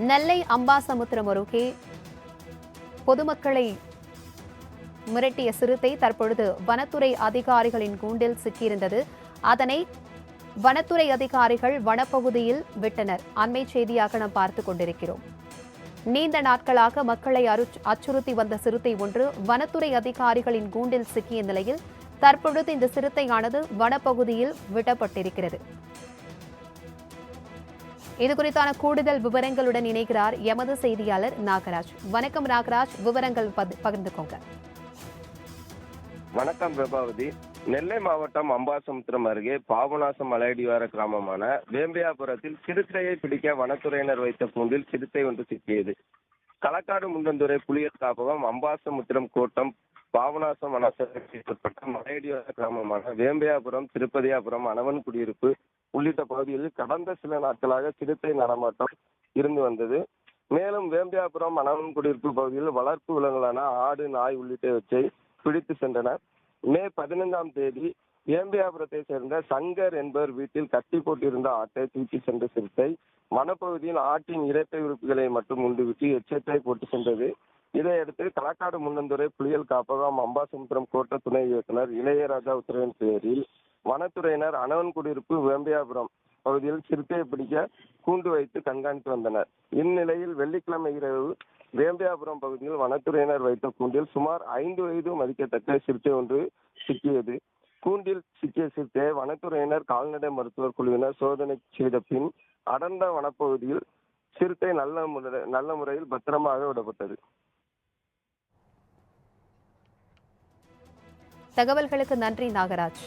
நெல்லை அம்பாசமுத்திரம் அருகே பொதுமக்களை மிரட்டிய சிறுத்தை தற்பொழுது வனத்துறை அதிகாரிகளின் கூண்டில் சிக்கியிருந்தது. அதனை வனத்துறை அதிகாரிகள் வனப்பகுதியில் விட்டனர். அண்மை செய்தியாக நாம் பார்த்துக் கொண்டிருக்கிறோம். நீண்ட நாட்களாக மக்களை அச்சுறுத்தி வந்த சிறுத்தை ஒன்று வனத்துறை அதிகாரிகளின் கூண்டில் சிக்கிய நிலையில் தற்பொழுது இந்த சிறுத்தையானது வனப்பகுதியில் விடப்பட்டிருக்கிறது. இதுகுறித்தான கூடுதல் விவரங்களுடன் இணைகிறார் எமது செய்தியாளர் நாகராஜ். வணக்கம் நாகராஜ், விவரங்கள் பகிர்ந்துக்கோங்க. வணக்கம் பிரபாவதி. நெல்லை மாவட்டம் அம்பாசமுத்திரம் அருகே பாபநாசம் மலையடிவார கிராமமான வேம்பியாபுரத்தில் சிறுத்தையை பிடிக்க வனத்துறையினர் வைத்த கூண்டில் சிறுத்தை ஒன்று சிக்கியது. களக்காடு முண்டந்துறை புலிகள் காப்பகம் அம்பாசமுத்திரம் கோட்டம் பாபநாசம் வனச்சரகத்திற்குட்பட்ட மலையடிவார கிராமமான வேம்பியாபுரம், திருப்பதியாபுரம், அணவன் குடியிருப்பு உள்ளிட்ட பகுதிகளில் கடந்த சில நாட்களாக சிறுத்தை நடமாட்டம் இருந்து வந்தது. மேலும் வேம்பியாபுரம், அணவன் குடியிருப்பு பகுதியில் வளர்ப்பு விலங்குகளான ஆடு, நாய் உள்ளிட்டவற்றை பிடித்து சென்றனர். மே 15ஆம் தேதி வேம்பியாபுரத்தை சேர்ந்த சங்கர் என்பவர் வீட்டில் கட்டி போட்டிருந்த ஆட்டை தூக்கி சென்ற சிறுத்தை வனப்பகுதியில் ஆட்டின் இறப்பை உறுப்புகளை மட்டும் உண்டுவிட்டு எச்சத்தை போட்டு சென்றது. இதையடுத்து களக்காடு முன்னந்துறை புலிகள் காப்பகம் அம்பாசமுத்திரம் கோட்ட துணை இயக்குனர் இளையராஜா உத்தரவின் பேரில் வனத்துறையினர் அணவன் குடியிருப்பு வேம்பியாபுரம் பகுதியில் சிறுத்தையை பிடிக்க கூண்டு வைத்து கண்காணித்து வந்தனர். இந்நிலையில் வெள்ளிக்கிழமை இரவு வேம்பியாபுரம் பகுதியில் வனத்துறையினர் வைத்த கூண்டில் சுமார் 5 வயது மதிக்கத்தக்க சிறுத்தை ஒன்று சிக்கியது. கூண்டில் சிக்கிய சிறுத்தையை வனத்துறையினர் கால்நடை மருத்துவர் குழுவினர் சோதனை செய்த பின் அடர்ந்த வனப்பகுதியில் சிறுத்தை நல்ல முறையில் பத்திரமாக விடப்பட்டது. தகவல்களுக்கு நன்றி நாகராஜ்.